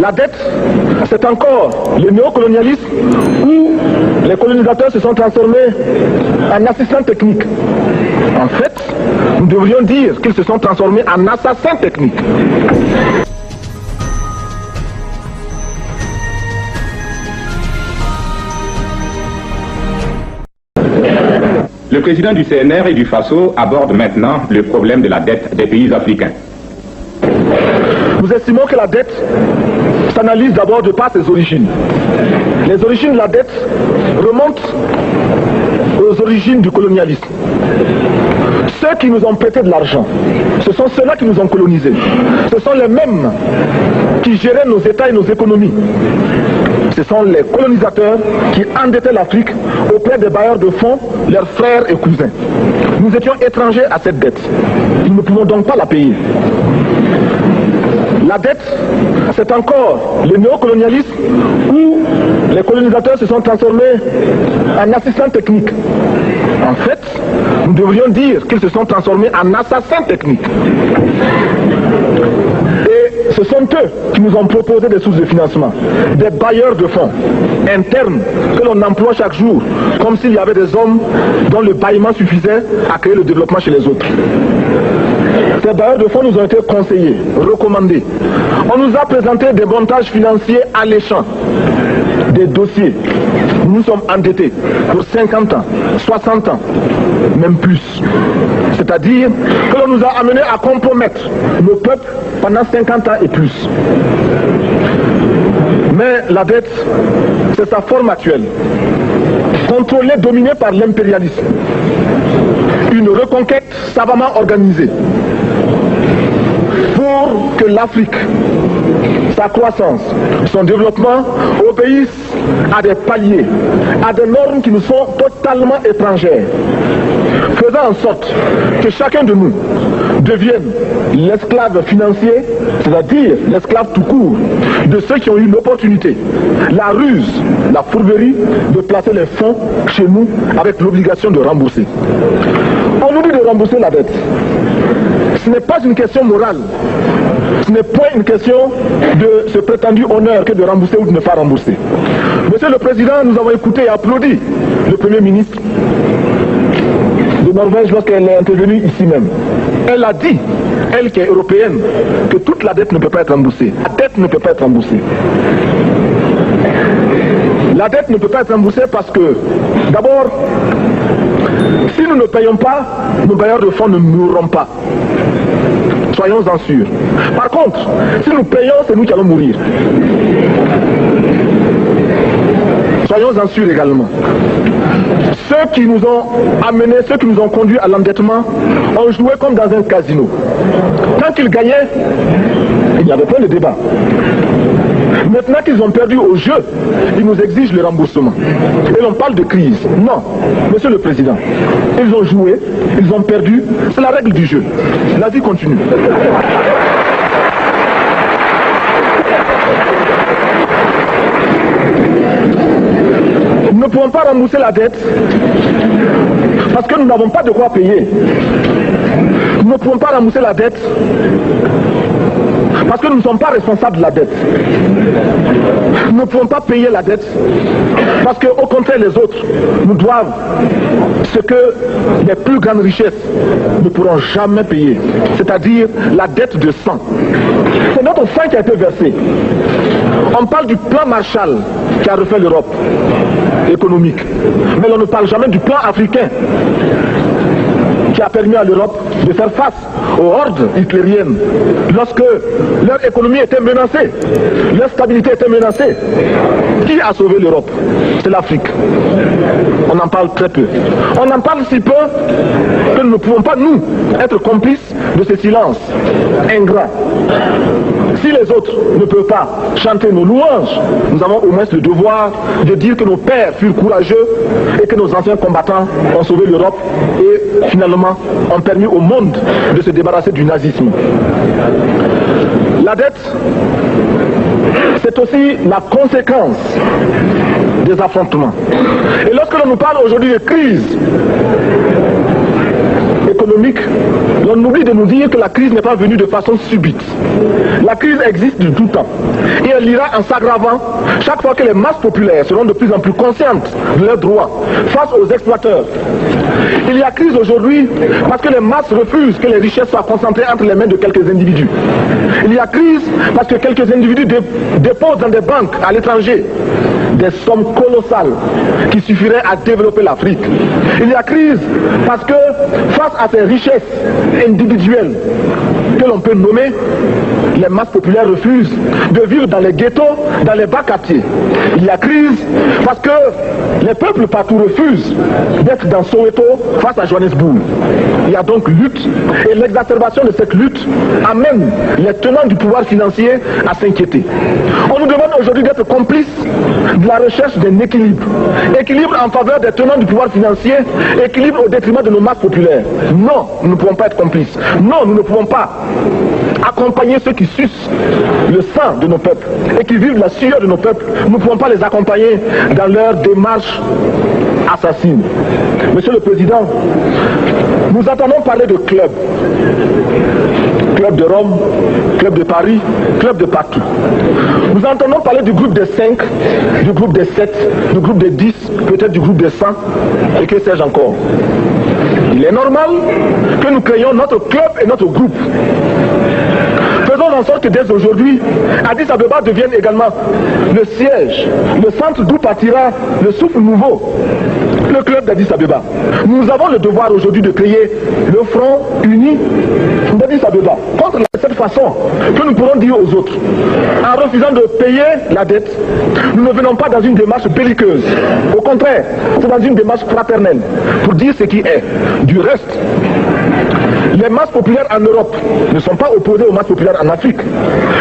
La dette, c'est encore le néocolonialisme où les colonisateurs se sont transformés en assistants techniques. En fait, nous devrions dire qu'ils se sont transformés en assassins techniques. Le président du CNR et du FASO aborde maintenant le problème de la dette des pays africains. Nous estimons que la dette s'analyse d'abord de par ses origines. Les origines de la dette remontent aux origines du colonialisme. Ceux qui nous ont prêté de l'argent, ce sont ceux-là qui nous ont colonisés. Ce sont les mêmes qui géraient nos États et nos économies. Ce sont les colonisateurs qui endettaient l'Afrique auprès des bailleurs de fonds, leurs frères et cousins. Nous étions étrangers à cette dette. Nous ne pouvons donc pas la payer. La dette, c'est encore le néocolonialisme où les colonisateurs se sont transformés en assistants techniques. En fait, nous devrions dire qu'ils se sont transformés en assassins techniques. Et ce sont eux qui nous ont proposé des sources de financement, des bailleurs de fonds internes que l'on emploie chaque jour, comme s'il y avait des hommes dont le bâillement suffisait à créer le développement chez les autres. Ces bailleurs de fonds nous ont été conseillés, recommandés. On nous a présenté des montages financiers alléchants, des dossiers. Nous sommes endettés pour 50 ans, 60 ans, même plus. C'est-à-dire que l'on nous a amenés à compromettre nos peuples pendant 50 ans et plus. Mais la dette, c'est sa forme actuelle. Contrôlée, dominée par l'impérialisme. Une reconquête savamment organisée pour que l'Afrique, sa croissance, son développement obéissent à des paliers, à des normes qui nous sont totalement étrangères, faisant en sorte que chacun de nous devienne l'esclave financier, c'est-à-dire l'esclave tout court, de ceux qui ont eu l'opportunité, la ruse, la fourberie de placer les fonds chez nous avec l'obligation de rembourser. On nous dit de rembourser la dette. Ce n'est pas une question morale. Ce n'est pas une question de ce prétendu honneur que de rembourser ou de ne pas rembourser. Monsieur le Président, nous avons écouté et applaudi le Premier ministre de Norvège lorsqu'elle est intervenue ici même. Elle a dit, elle qui est européenne, que toute la dette ne peut pas être remboursée. La dette ne peut pas être remboursée. La dette ne peut pas être remboursée parce que, d'abord, si nous ne payons pas, nos bailleurs de fonds ne mourront pas. Soyons-en sûrs. Par contre, si nous payons, c'est nous qui allons mourir. Soyons-en sûrs également. Ceux qui nous ont amenés, ceux qui nous ont conduits à l'endettement, ont joué comme dans un casino. Quand ils gagnaient, il n'y avait pas de débat. Maintenant qu'ils ont perdu au jeu, ils nous exigent le remboursement. Et l'on parle de crise. Non, Monsieur le Président, ils ont joué, ils ont perdu, c'est la règle du jeu. La vie continue. Nous ne pouvons pas rembourser la dette parce que nous n'avons pas de quoi payer. Nous ne pouvons pas rembourser la dette parce que nous ne sommes pas responsables de la dette. Nous ne pouvons pas payer la dette parce qu'au contraire les autres nous doivent ce que les plus grandes richesses ne pourront jamais payer, c'est-à-dire la dette de sang. C'est notre sang qui a été versé. On parle du plan Marshall qui a refait l'Europe économique, mais on ne parle jamais du plan africain qui a permis à l'Europe de faire face aux hordes hitlériennes lorsque leur économie était menacée, leur stabilité était menacée. Qui a sauvé l'Europe? C'est l'Afrique. On en parle très peu. On en parle si peu que nous ne pouvons pas, nous, être complices de ce silence ingrat. Si les autres ne peuvent pas chanter nos louanges, nous avons au moins le devoir de dire que nos pères furent courageux et que nos anciens combattants ont sauvé l'Europe et finalement ont permis au monde de se débarrasser du nazisme. La dette, c'est aussi la conséquence des affrontements. Et lorsque l'on nous parle aujourd'hui de crise économique, économique, l'on oublie de nous dire que la crise n'est pas venue de façon subite. La crise existe de tout temps. Et elle ira en s'aggravant chaque fois que les masses populaires seront de plus en plus conscientes de leurs droits face aux exploiteurs. Il y a crise aujourd'hui parce que les masses refusent que les richesses soient concentrées entre les mains de quelques individus. Il y a crise parce que quelques individus déposent dans des banques à l'étranger des sommes colossales qui suffiraient à développer l'Afrique. Il y a crise parce que face à ces richesses individuelles que l'on peut nommer, les masses populaires refusent de vivre dans les ghettos, dans les bas quartiers. Il y a crise parce que les peuples partout refusent d'être dans Soweto face à Johannesburg. Il y a donc lutte, et l'exacerbation de cette lutte amène les tenants du pouvoir financier à s'inquiéter. On nous demande aujourd'hui d'être complices de la recherche d'un équilibre. Équilibre en faveur des tenants du pouvoir financier, équilibre au détriment de nos masses populaires. Non, nous ne pouvons pas être complices. Non, nous ne pouvons pas accompagner ceux qui sucent le sang de nos peuples et qui vivent la sueur de nos peuples. Nous ne pouvons pas les accompagner dans leur démarche assassine. Monsieur le Président, nous entendons parler de clubs. Club de Rome, club de Paris, club de partout. Nous entendons parler du groupe des 5, du groupe des 7, du groupe des 10, peut-être du groupe des 100, et que sais-je encore. Il est normal que nous créions notre club et notre groupe. Faisons en sorte que dès aujourd'hui, Addis Abeba devienne également le siège, le centre d'où partira le souffle nouveau, le club d'Addis Abeba. Nous avons le devoir aujourd'hui de créer le front uni d'Addis Abeba contre cette façon que nous pourrons dire aux autres. En refusant de payer la dette, nous ne venons pas dans une démarche belliqueuse. Au contraire, c'est dans une démarche fraternelle pour dire ce qui est. Du reste, les masses populaires en Europe ne sont pas opposées aux masses populaires en Afrique.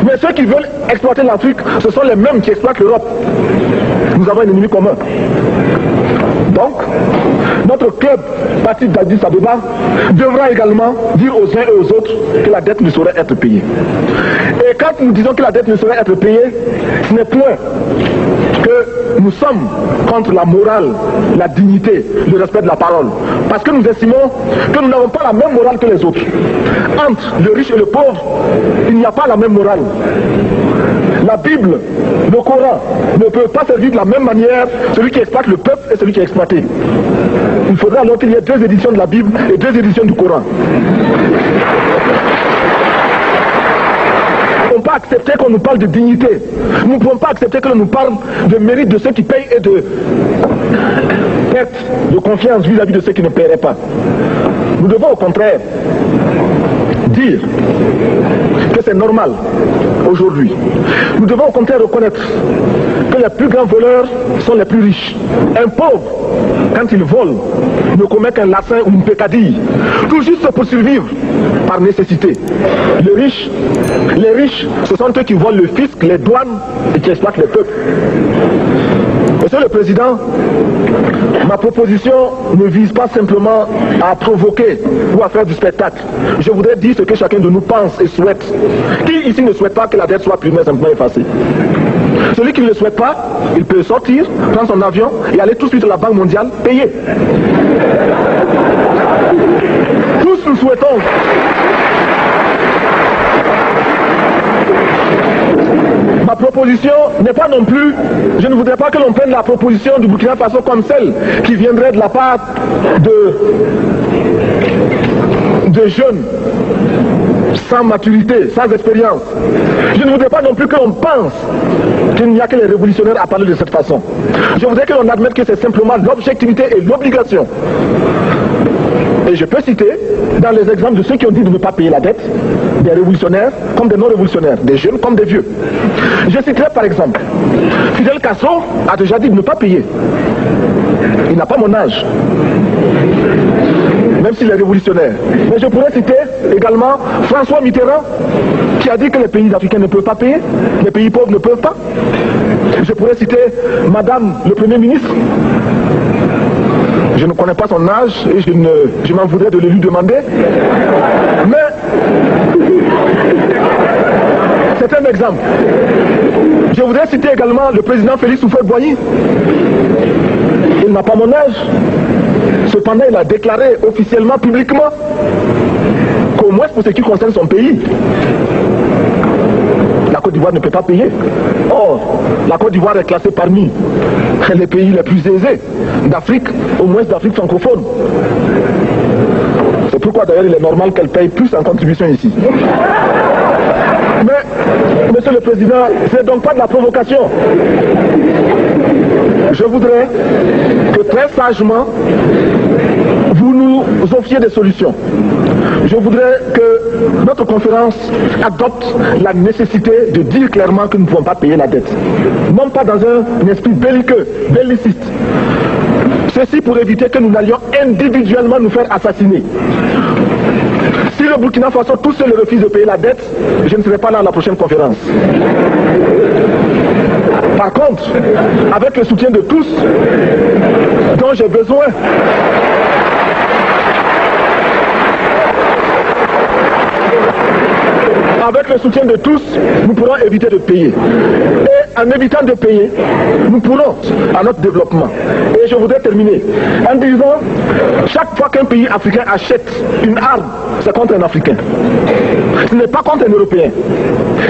Mais ceux qui veulent exploiter l'Afrique, ce sont les mêmes qui exploitent l'Europe. Nous avons un ennemi commun. Donc, notre club, parti d'Addis Abeba, devra également dire aux uns et aux autres que la dette ne saurait être payée. Et quand nous disons que la dette ne saurait être payée, ce n'est point que nous sommes contre la morale, la dignité, le respect de la parole. Parce que nous estimons que nous n'avons pas la même morale que les autres. Entre le riche et le pauvre, il n'y a pas la même morale. La Bible, le Coran, ne peut pas servir de la même manière celui qui exploite le peuple et celui qui est exploité. Il faudra alors qu'il y ait 2 éditions de la Bible et 2 éditions du Coran. Nous ne pouvons pas accepter qu'on nous parle de dignité. Nous ne pouvons pas accepter que l'on nous parle de mérite de ceux qui payent et de perte de confiance vis-à-vis de ceux qui ne paieraient pas. Nous devons au contraire dire que c'est normal aujourd'hui. Nous devons au contraire reconnaître que les plus grands voleurs sont les plus riches. Un pauvre, quand il vole, ne commet qu'un larcin ou une peccadille, tout juste pour survivre par nécessité. Les riches, ce sont eux qui volent le fisc, les douanes et qui exploitent les peuples. Monsieur le Président, ma proposition ne vise pas simplement à provoquer ou à faire du spectacle. Je voudrais dire ce que chacun de nous pense et souhaite. Qui ici ne souhaite pas que la dette soit plus simplement effacée? Celui qui ne le souhaite pas, il peut sortir, prendre son avion et aller tout de suite à la Banque mondiale payer. Tous nous souhaitons. Ma proposition n'est pas non plus, je ne voudrais pas que l'on prenne la proposition du Burkina Faso comme celle qui viendrait de la part de jeunes sans maturité, sans expérience. Je ne voudrais pas non plus que l'on pense qu'il n'y a que les révolutionnaires à parler de cette façon. Je voudrais que l'on admette que c'est simplement l'objectivité et l'obligation. Et je peux citer, dans les exemples de ceux qui ont dit de ne pas payer la dette, des révolutionnaires comme des non-révolutionnaires, des jeunes comme des vieux. Je citerai par exemple, Fidel Castro a déjà dit de ne pas payer. Il n'a pas mon âge, même s'il est révolutionnaire. Mais je pourrais citer également François Mitterrand, qui a dit que les pays africains ne peuvent pas payer, les pays pauvres ne peuvent pas. Je pourrais citer Madame le Premier ministre. Je ne connais pas son âge et je m'en voudrais de le lui demander. Mais c'est un exemple. Je voudrais citer citer également le président Félix Houphouët-Boigny. Il n'a pas mon âge. Cependant, il a déclaré officiellement, publiquement, qu'au moins pour ce qui concerne son pays, la Côte d'Ivoire ne peut pas payer. Or, la Côte d'Ivoire est classée parmi les pays les plus aisés d'Afrique, au moins d'Afrique francophone. C'est pourquoi d'ailleurs il est normal qu'elle paye plus en contribution ici. Mais, Monsieur le Président, c'est donc pas de la provocation. Je voudrais que très sagement, vous nous offriez des solutions. Je voudrais que notre conférence adopte la nécessité de dire clairement que nous ne pouvons pas payer la dette. Non pas dans un esprit belliqueux, belliciste. Ceci pour éviter que nous n'allions individuellement nous faire assassiner. Si le Burkina Faso tout seul refuse de payer la dette, je ne serai pas là à la prochaine conférence. Par contre, avec le soutien de tous, dont j'ai besoin, avec le soutien de tous, nous pourrons éviter de payer. Et en évitant de payer, nous pourrons à notre développement. Et je voudrais terminer en disant, chaque fois qu'un pays africain achète une arme, c'est contre un Africain. Ce n'est pas contre un Européen.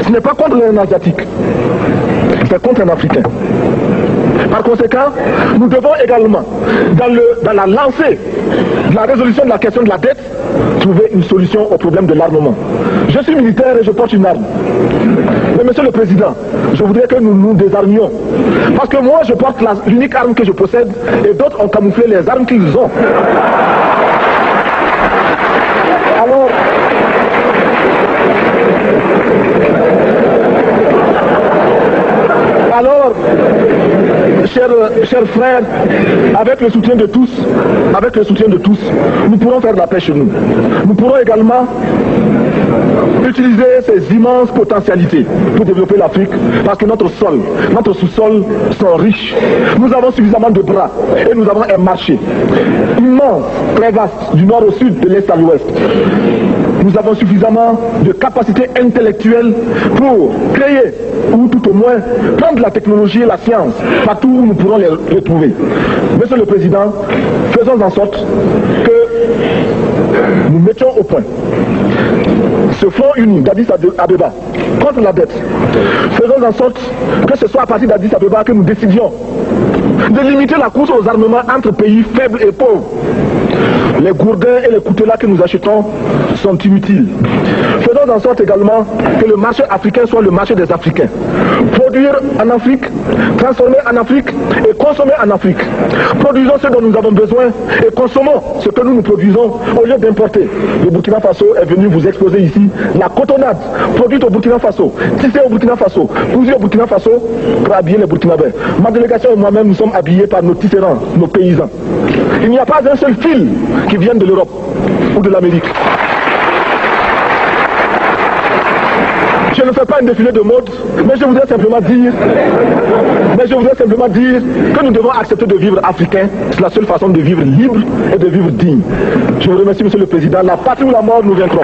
Ce n'est pas contre un Asiatique. C'est contre un Africain. Par conséquent, nous devons également, dans la lancée de la résolution de la question de la dette, trouver une solution au problème de l'armement. Je suis militaire et je porte une arme. Mais Monsieur le Président, je voudrais que nous nous désarmions. Parce que moi, je porte l'unique arme que je possède et d'autres ont camouflé les armes qu'ils ont. Alors, chers frères, avec le soutien de tous, nous pourrons faire la paix chez nous. Nous pourrons également utiliser ces immenses potentialités pour développer l'Afrique, parce que notre sous-sol sont riches. Nous avons suffisamment de bras et nous avons un marché immense, très vaste, du nord au sud, de l'est à l'ouest. Nous avons suffisamment de capacités intellectuelles pour créer, ou tout au moins prendre la technologie et la science partout où nous pourrons les retrouver. Monsieur le Président, faisons en sorte que nous mettions au point ce front uni d'Addis Abeba contre la dette. Faisons en sorte que ce soit à partir d'Addis Abeba que nous décidions de limiter la course aux armements entre pays faibles et pauvres. Les gourdins et les coutelas que nous achetons sont inutiles. Faisons en sorte également que le marché africain soit le marché des Africains. Produire en Afrique, transformer en Afrique et consommer en Afrique. Produisons ce dont nous avons besoin et consommons ce que nous produisons au lieu d'importer. Le Burkina Faso est venu vous exposer ici la cotonnade produite au Burkina Faso, tissée au Burkina Faso, cousue au Burkina Faso pour habiller les Burkinabés. Ma délégation et moi-même nous sommes habillés par nos tisserands, nos paysans. Il n'y a pas un seul fil qui vienne de l'Europe ou de l'Amérique. Je ne fais pas un défilé de mode, mais je voudrais simplement dire que nous devons accepter de vivre africain. C'est la seule façon de vivre libre et de vivre digne. Je vous remercie, Monsieur le Président. La patrie ou la mort, nous viendrons.